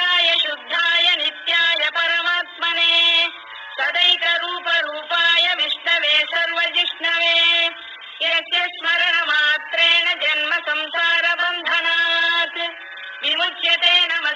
नित्याय शुद्धाय नित्याय परमात्मने सदैकरूपरूपाय विष्णवे सर्वजिष्णवे यस्य स्मरणमात्रेण जन्म संसारबन्धनात् विमुच्यते नमः